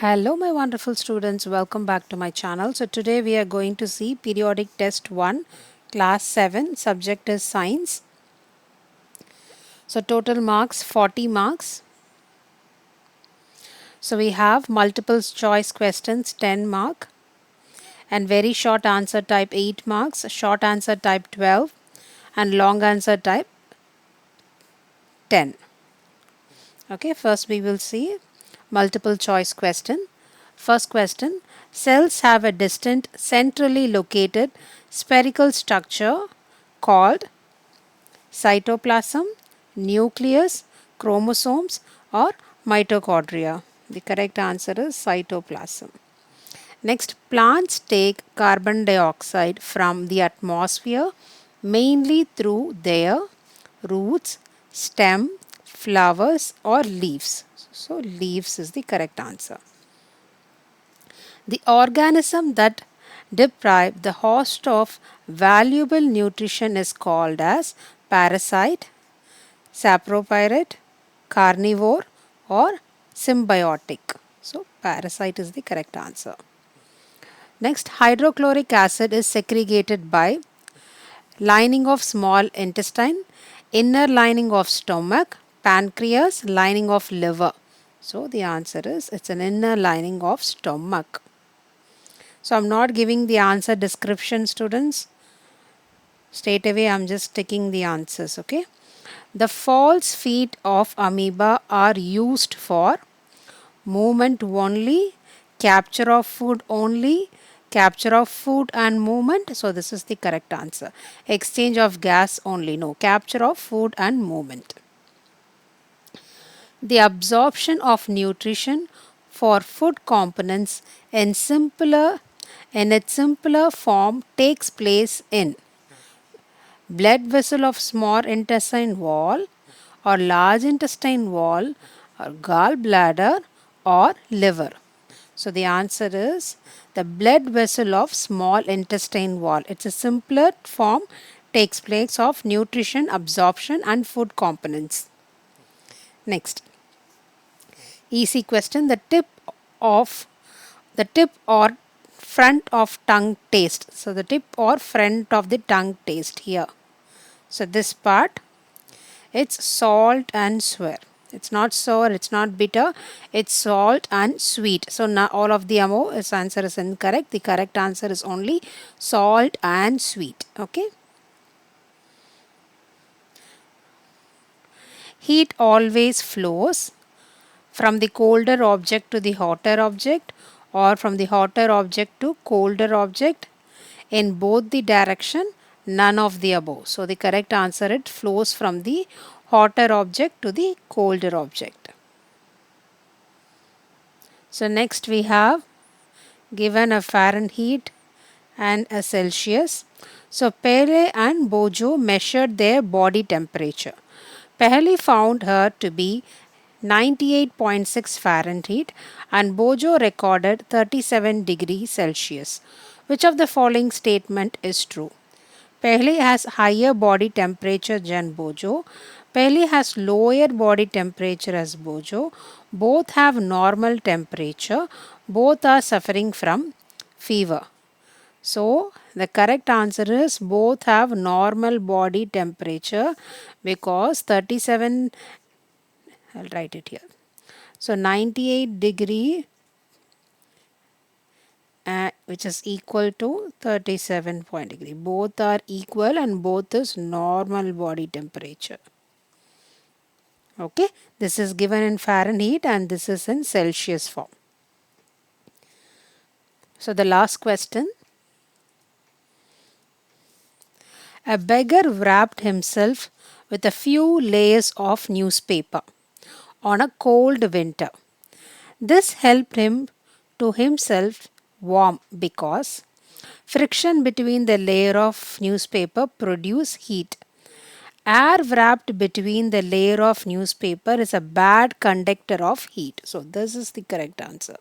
Hello my wonderful students, welcome back to my channel. So today we are going to see periodic test 1 class 7, subject is science. So total marks 40 marks. So we have multiple choice questions 10 mark and very short answer type 8 marks, short answer type 12 and long answer type 10. Okay, first we will see multiple choice question. First question, cells have a distant centrally located spherical structure called cytoplasm, nucleus, chromosomes or mitochondria. The correct answer is cytoplasm. Next, plants take carbon dioxide from the atmosphere mainly through their roots, stem, flowers or leaves. So leaves is the correct answer. The organism that deprive the host of valuable nutrition is called as parasite, sapropyrite, carnivore or symbiotic. So parasite is the correct answer. Next, hydrochloric acid is segregated by lining of small intestine, inner lining of stomach, pancreas, lining of liver. So the answer is it's an inner lining of stomach. So I'm not giving the answer description, students. Straight away I'm just taking the answers, okay? The false feet of amoeba are used for movement only, capture of food only, capture of food and movement. So this is the correct answer. Exchange of gas only. No, capture of food and movement. The absorption of nutrition for food components in its simpler form takes place in blood vessel of small intestine wall or large intestine wall or gallbladder or liver. So the answer is the blood vessel of small intestine wall. It's a simpler form takes place of nutrition absorption and food components. Next, easy question. Of the tip or front of tongue taste. So the tip or front of the tongue taste here. So this part, it's salt and sour. It's not sour, it's not bitter, it's salt and sweet. So now all of the above is answer is incorrect. The correct answer is only salt and sweet. Okay. Heat always flows from the colder object to the hotter object or from the hotter object to colder object in both the direction, none of the above. So the correct answer, it flows from the hotter object to the colder object. So next we have given a Fahrenheit and a Celsius. So Pele and Bojo measured their body temperature. Pele found her to be 98.6 Fahrenheit and Bojo recorded 37 degrees Celsius. Which of the following statement is true? Pehli has higher body temperature than Bojo. Pehli has lower body temperature as Bojo. Both have normal temperature. Both are suffering from fever. So the correct answer is both have normal body temperature because 37, I'll write it here. So 98 degree which is equal to 37 point degree. Both are equal and both is normal body temperature. Okay, this is given in Fahrenheit and this is in Celsius form. So the last question. A beggar wrapped himself with a few layers of newspaper on a cold winter. This helped him to himself warm because friction between the layer of newspaper produce heat. Air wrapped between the layer of newspaper is a bad conductor of heat. So this is the correct answer.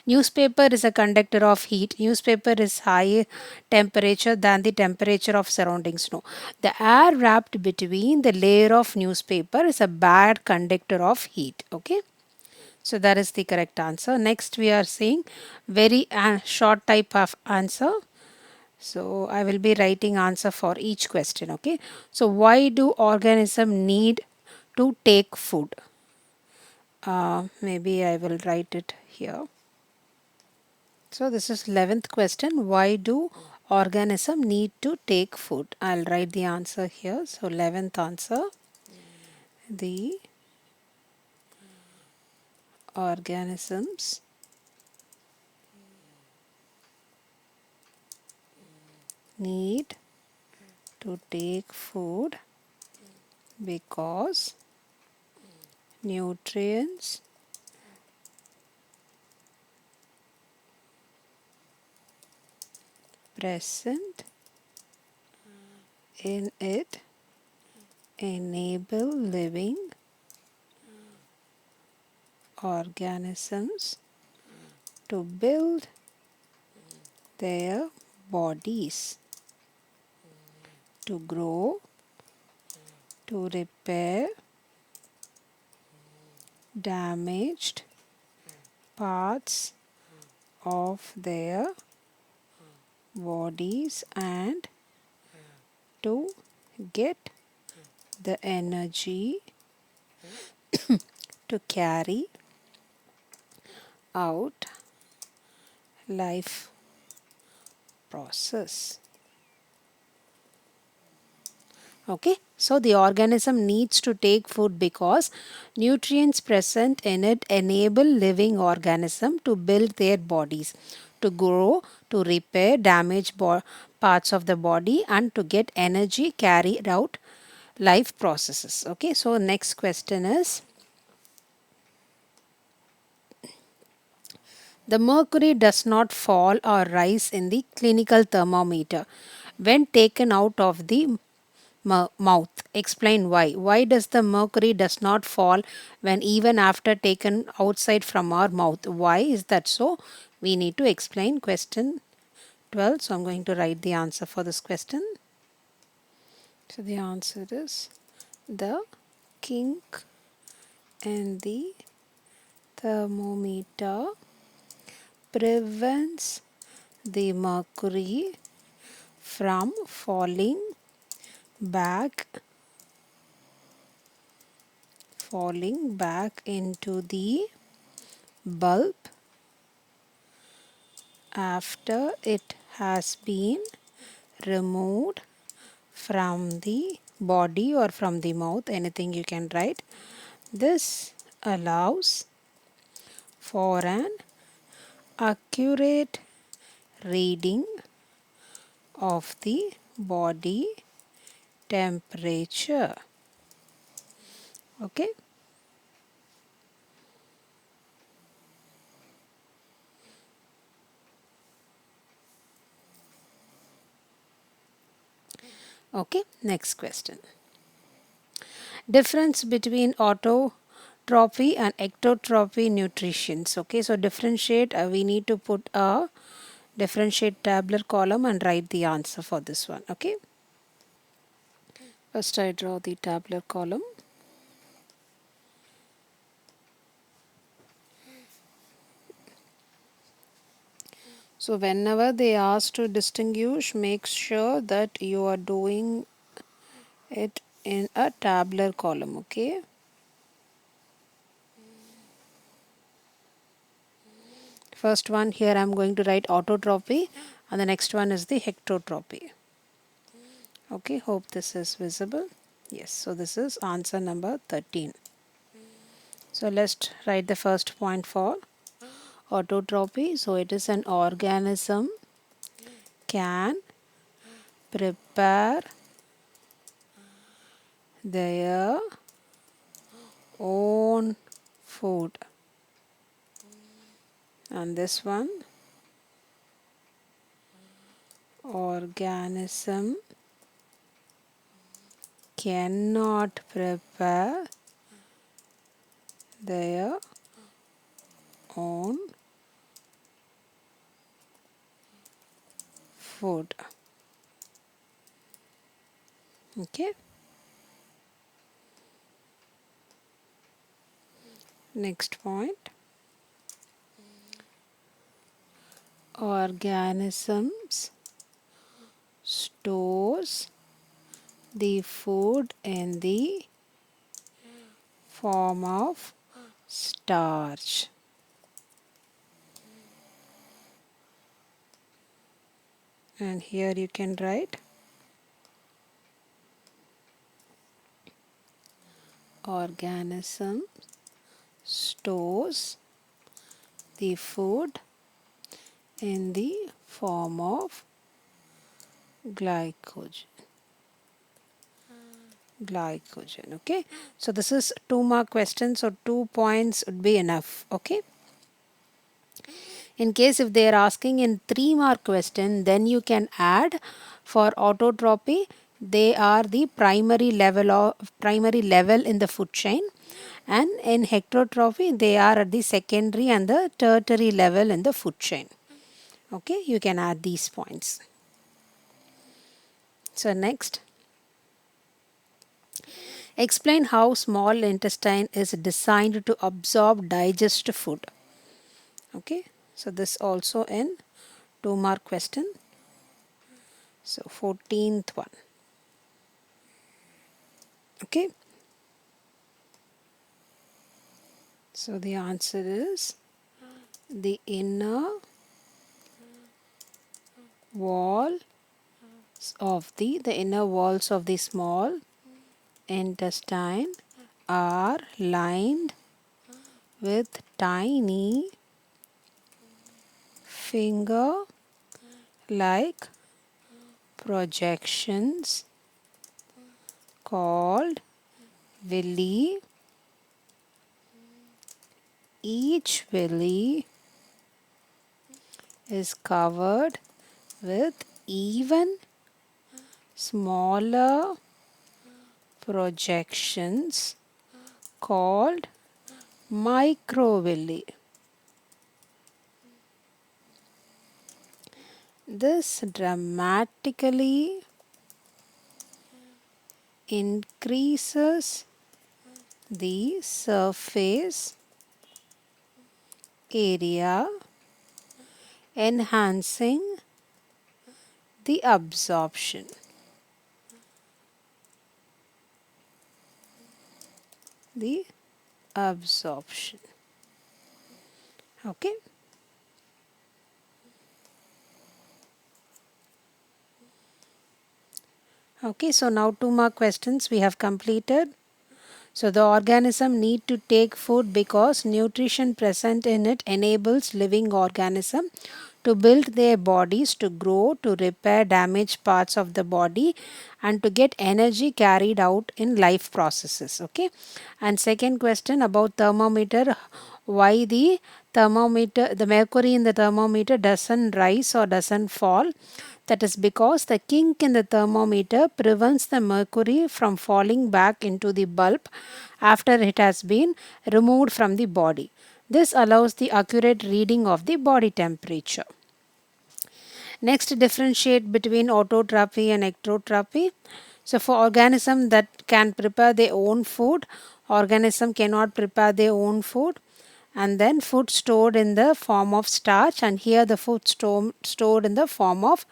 Newspaper is a conductor of heat. Newspaper is higher temperature than the temperature of surrounding snow. The air wrapped between the layer of newspaper is a bad conductor of heat. Okay. So that is the correct answer. Next we are seeing very short type of answer. So I will be writing answer for each question. Okay. So why do organism need to take food? Maybe I will write it here. So this is 11th question. Why do organism need to take food? I'll write the answer here. So 11th answer. The organisms need to take food because nutrients present in it enable living organisms to build their bodies, to grow, to repair damaged parts of their bodies, and to get the energy to carry out life process. Okay, so the organism needs to take food because nutrients present in it enable living organism to build their bodies, to grow, to repair damaged parts of the body, and to get energy carried out life processes. Okay, so next question is, the mercury does not fall or rise in the clinical thermometer when taken out of the mouth. Explain why. Why does the mercury does not fall when even after taken outside from our mouth? Why is that so? We need to explain question 12. So I'm going to write the answer for this question. So the answer is the kink in the thermometer prevents the mercury from back falling back into the bulb after it has been removed from the body or from the mouth, anything you can write. This allows for an accurate reading of the body temperature. Okay. Okay, next question. Difference between autotrophy and ectotrophy nutritions. Okay, so differentiate, we need to put a differentiate tabular column and write the answer for this one. Okay, first I draw the tabular column. So whenever they ask to distinguish, make sure that you are doing it in a tabular column. Okay, first one here I'm going to write autotrophy, and the next one is the heterotrophy. Okay, hope this is visible. Yes, so this is answer number 13. So let's write the first point for autotrophy. So it is an organism can prepare their own food. And this one, organism cannot prepare their own food. Okay. Next point. organisms stores the food in the form of starch. And here you can write organism stores the food in the form of glycogen. Okay, so this is 2 mark question, so 2 points would be enough. Okay, in case if they are asking in 3 mark question, then you can add for autotrophy. They are the primary level in the food chain, and in heterotrophy they are at the secondary and the tertiary level in the food chain. Okay, you can add these points. So next, explain how small intestine is designed to absorb digest food. Okay, so this also in 2 mark question. So 14th one. Okay, so the answer is the wall the inner walls of the small intestine are lined with tiny finger like projections called villi. Each villi is covered with even smaller projections called microvilli. This dramatically increases the surface area, enhancing the absorption. The absorption. Okay. Okay, so now 2 mark questions we have completed. So the organism need to take food because nutrition present in it enables living organism to build their bodies, to grow, to repair damaged parts of the body, and to get energy carried out in life processes. Okay, and second question about thermometer, why the mercury in the thermometer doesn't rise or doesn't fall. That is because the kink in the thermometer prevents the mercury from falling back into the bulb after it has been removed from the body. This allows the accurate reading of the body temperature. Next, differentiate between autotrophy and ectotrophy. So, for organisms that can prepare their own food, organism cannot prepare their own food. And then food stored in the form of starch, and here the food stored in the form of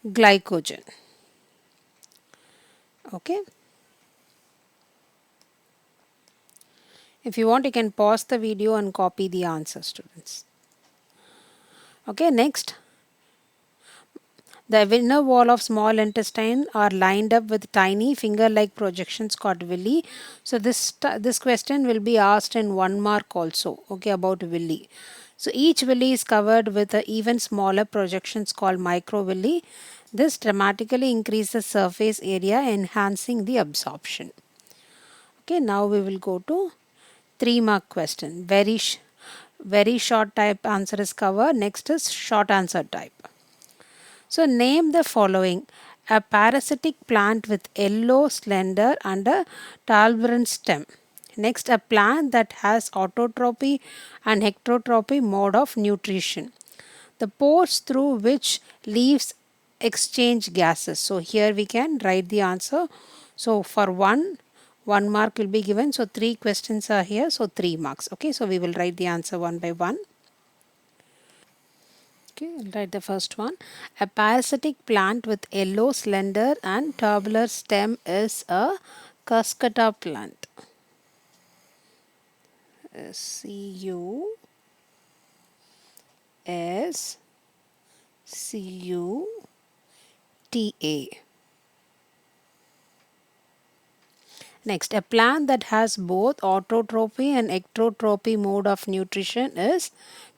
glycogen. Okay. If you want, you can pause the video and copy the answer, students. Okay, next. The inner wall of small intestine are lined up with tiny finger-like projections called villi. So this question will be asked in 1 mark also. Okay, about villi. So each villi is covered with a even smaller projections called microvilli. This dramatically increases surface area, enhancing the absorption. Okay, now we will go to 3 mark question. Very short type answer is covered. Next is short answer type. So name the following: a parasitic plant with yellow, slender and a tuberous stem. Next, a plant that has autotrophy and heterotrophy mode of nutrition. The pores through which leaves exchange gases. So here we can write the answer. So for 1 mark will be given. So 3 questions are here. So 3 marks. Okay, so we will write the answer one by one. Okay, I'll write the first one. A parasitic plant with yellow, slender, and tubular stem is a cuscuta plant. Cuscuta. Next, a plant that has both autotrophy and ectotrophy mode of nutrition is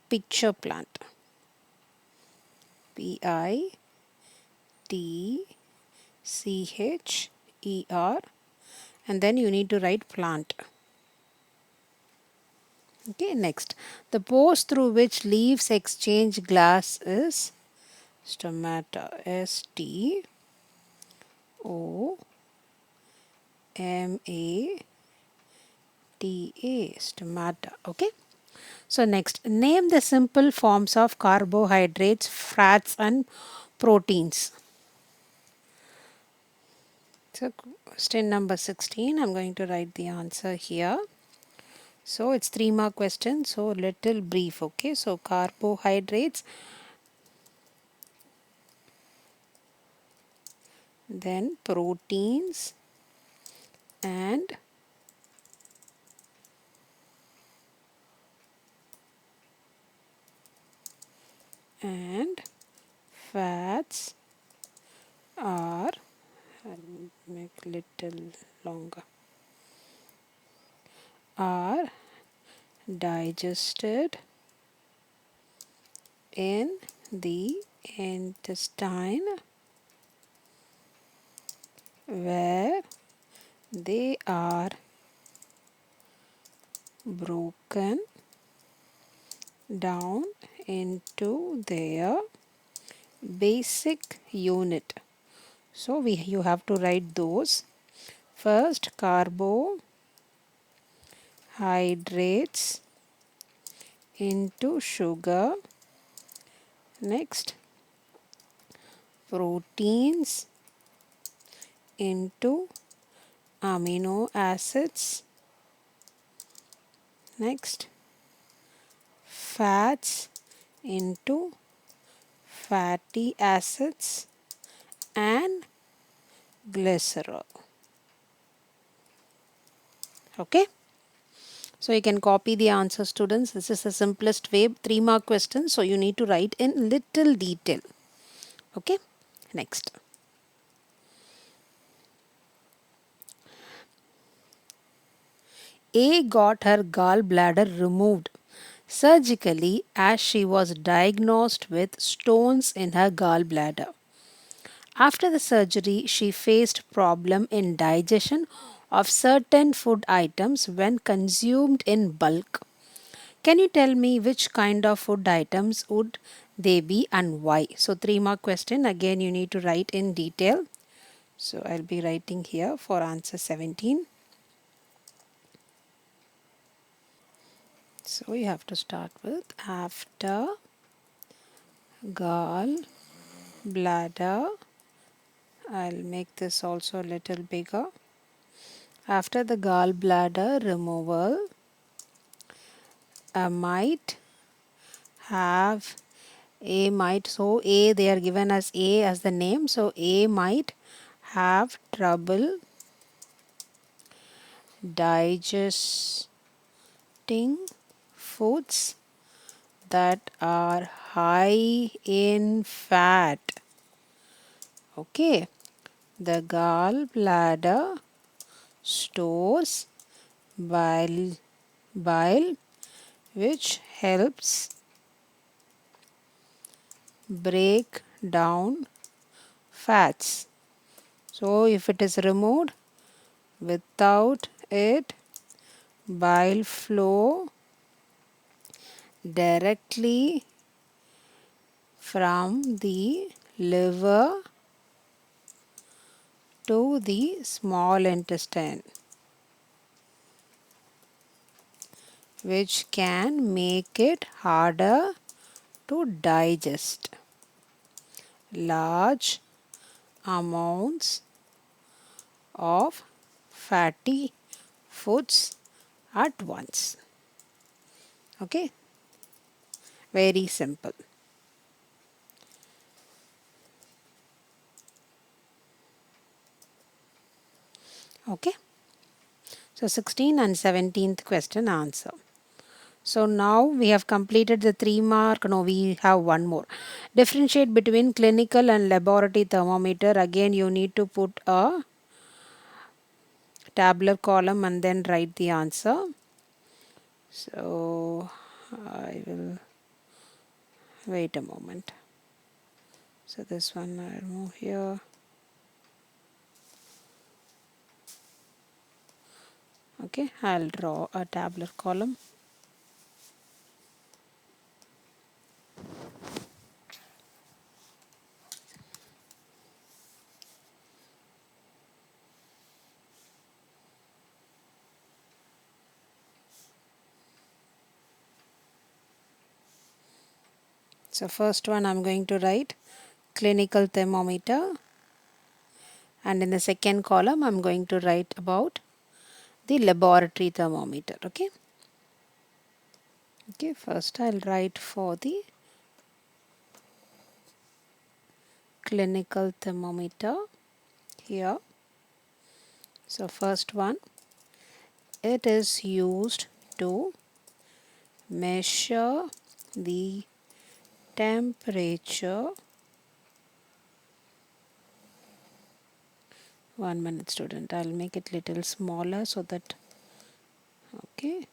picture plant. Pitcher, and then you need to write plant. Okay, next, the pores through which leaves exchange glass is stomata. Stomata. Stomata. Okay. So next, name the simple forms of carbohydrates, fats, and proteins. So question number 16, I'm going to write the answer here. So it's 3 mark question, so little brief, okay? So carbohydrates, then proteins, and fats are, I'll make little longer, are digested in the intestine where they are broken down into their basic unit. So you have to write those. First, carbohydrates into sugar. Next, proteins into amino acids. Next, fats into fatty acids and glycerol. Okay. So you can copy the answer, students. This is the simplest way, 3 mark question. So you need to write in little detail. Okay. Next. A got her gallbladder removed surgically as she was diagnosed with stones in her gallbladder. After the surgery, she faced problem in digestion of certain food items when consumed in bulk. Can you tell me which kind of food items would they be and why? So 3 mark question, again you need to write in detail. So I'll be writing here for answer 17. So you have to start with after gall bladder. I'll make this also a little bigger. After the gallbladder removal, a might have so A, they are given as A as the name, so A might have trouble digesting foods that are high in fat. Okay, the gallbladder stores bile which helps break down fats. So if it is removed, without it, bile flow directly from the liver to the small intestine, which can make it harder to digest large amounts of fatty foods at once. Okay, very simple. Okay. So 16th and 17th question answer. So now we have completed the 3 mark. Now we have one more. Differentiate between clinical and laboratory thermometer. Again, you need to put a tabular column and then write the answer. So I will wait a moment. So this one I remove here. Okay, I'll draw a tabular column. So first one I'm going to write clinical thermometer, and in the second column I'm going to write about the laboratory thermometer. Okay, first I'll write for the clinical thermometer here. So first one, it is used to measure the temperature. 1 minute, student. I'll make it little smaller so that, okay.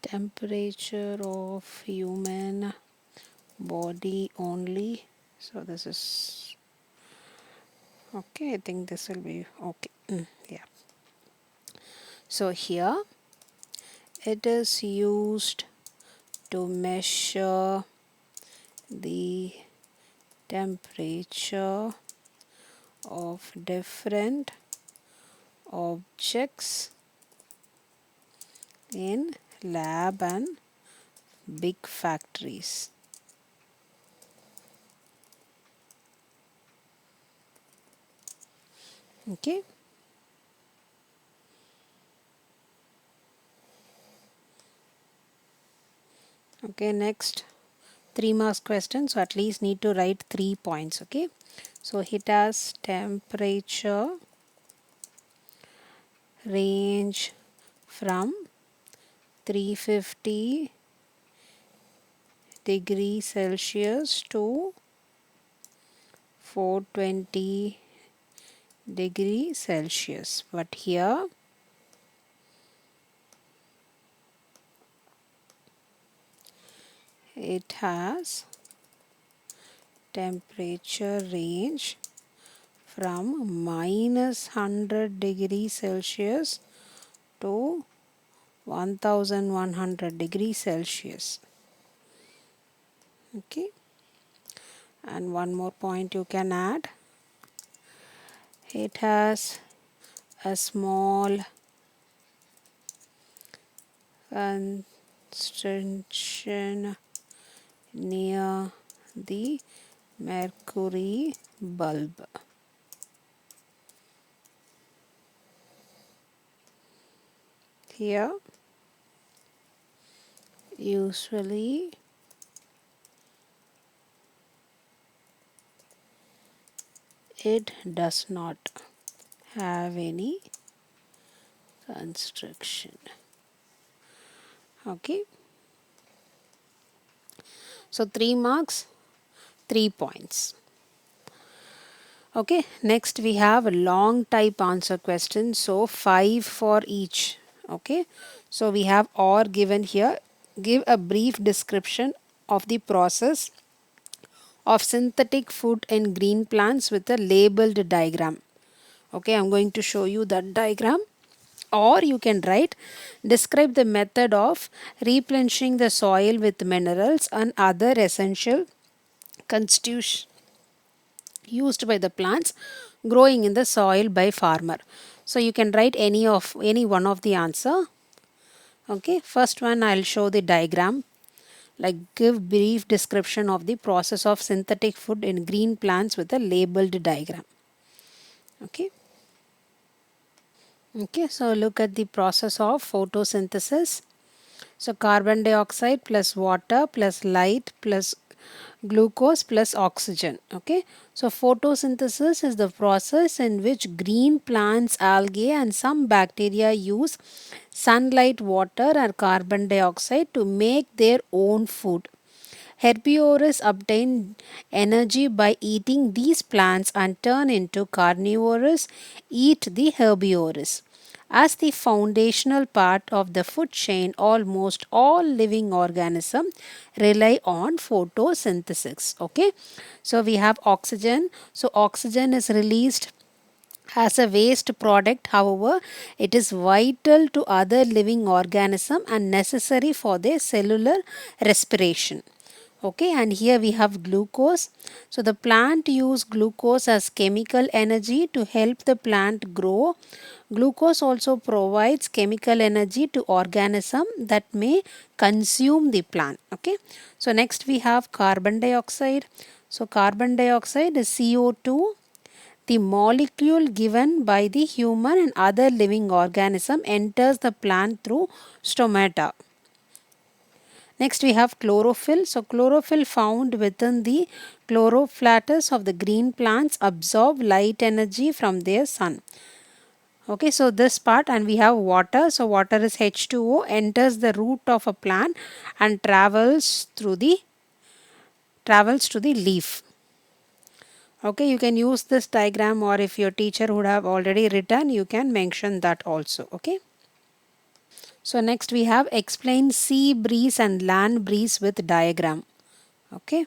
Temperature of human body only. So this is okay. I think this will be okay. Yeah. So here it is used to measure the temperature of different objects in lab and big factories. Okay. Okay, next 3 marks question. So at least need to write 3 points. Okay. So it has temperature range from 350 degrees Celsius to 420 degrees Celsius. But here it has temperature range from minus 100 degrees Celsius to 1100 degrees Celsius. Okay, and one more point you can add, it has a small constriction near the mercury bulb. Here usually it does not have any constriction. Okay, so 3 marks, 3 points. Okay, next we have a long type answer question, so 5 for each. Okay, so we have or given here. Give a brief description of the process of synthetic food in green plants with a labeled diagram. Okay, I'm going to show you that diagram, or you can write describe the method of replenishing the soil with minerals and other essential constituents used by the plants growing in the soil by farmer. So you can write any one of the answer. Okay, first one I'll show the diagram, like give brief description of the process of synthetic food in green plants with a labeled diagram. Okay. Okay, so look at the process of photosynthesis. So carbon dioxide plus water plus light plus glucose plus oxygen. Okay. So photosynthesis is the process in which green plants, algae and some bacteria use sunlight, water and carbon dioxide to make their own food. Herbivores obtain energy by eating these plants and turn into carnivores, eat the herbivores. As the foundational part of the food chain, almost all living organisms rely on photosynthesis. Okay, so we have oxygen. So, oxygen is released as a waste product. However, it is vital to other living organisms and necessary for their cellular respiration. Okay, and here we have glucose. So the plant use glucose as chemical energy to help the plant grow. Glucose also provides chemical energy to organism that may consume the plant. Okay, so next we have carbon dioxide. So carbon dioxide is CO2, the molecule given by the human and other living organism enters the plant through stomata. Next we have chlorophyll. So chlorophyll found within the chloroplasts of the green plants absorb light energy from their sun. Okay, so this part, and we have water. So water is H2O, enters the root of a plant and travels to the leaf. Okay, you can use this diagram, or if your teacher would have already written, you can mention that also. Okay. So next we have explain sea breeze and land breeze with diagram. Okay.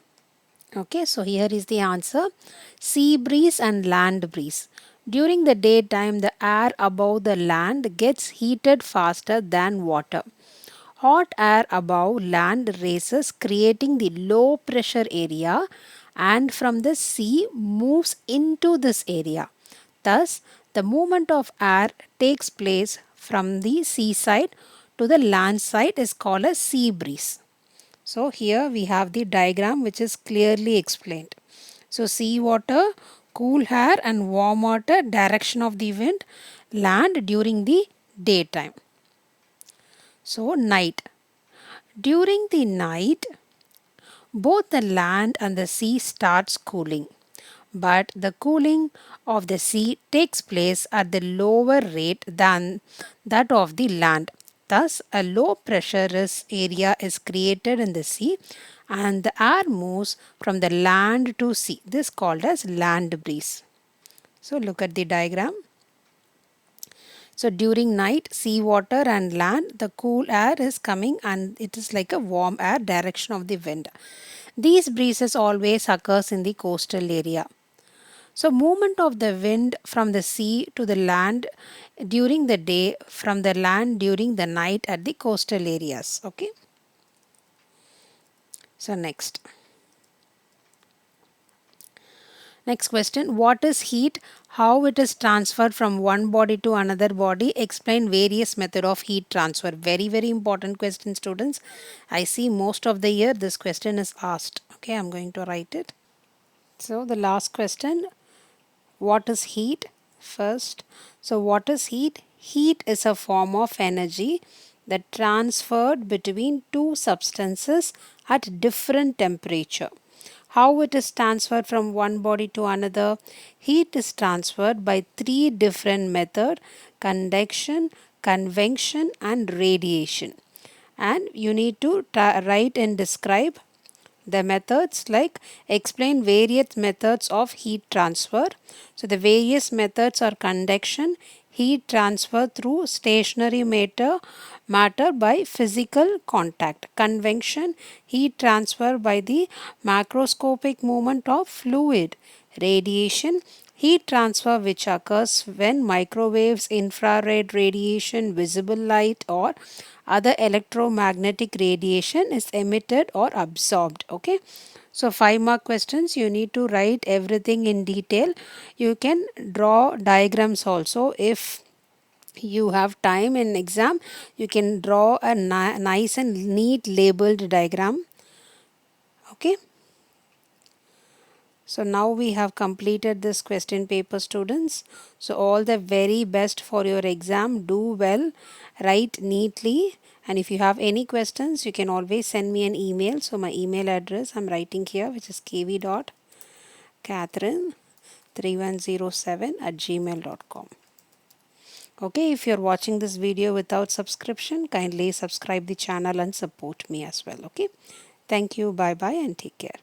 Okay, so here is the answer. Sea breeze and land breeze. During the daytime, the air above the land gets heated faster than water. Hot air above land raises, creating the low pressure area, and from the sea moves into this area. Thus, the movement of air takes place from the seaside to the land side is called a sea breeze. So here we have the diagram which is clearly explained. So sea water, cool air and warm water, direction of the wind, land during the daytime. So night. During the night, both the land and the sea starts cooling. But the cooling of the sea takes place at the lower rate than that of the land. Thus, a low pressure area is created in the sea and the air moves from the land to sea. This is called as land breeze. So, look at the diagram. So during night, sea water and land, the cool air is coming and it is like a warm air direction of the wind. These breezes always occurs in the coastal area. So movement of the wind from the sea to the land during the day, from the land during the night at the coastal areas. Okay. So next. Next question. What is heat? How it is transferred from one body to another body? Explain various method of heat transfer. Very, very important question, students. I see most of the year this question is asked. Okay, I'm going to write it. So the last question. What is heat? First. So what is heat? Heat is a form of energy that transferred between two substances at different temperature. How it is transferred from one body to another? Heat is transferred by three different methods: conduction, convection and radiation. And you need to write and describe the methods, like explain various methods of heat transfer. So the various methods are conduction, heat transfer through stationary matter by physical contact; convection, heat transfer by the macroscopic movement of fluid; radiation, heat transfer which occurs when microwaves, infrared radiation, visible light or other electromagnetic radiation is emitted or absorbed. Okay. So 5 mark questions, you need to write everything in detail. You can draw diagrams also if you have time in exam. You can draw a nice and neat labeled diagram. Okay. So now we have completed this question paper, students. So all the very best for your exam. Do well, write neatly, and if you have any questions you can always send me an email. So my email address I'm writing here, which is kv.catherine3107@gmail.com. Okay, if you're watching this video without subscription, kindly subscribe the channel and support me as well. Okay, thank you, bye bye, and take care.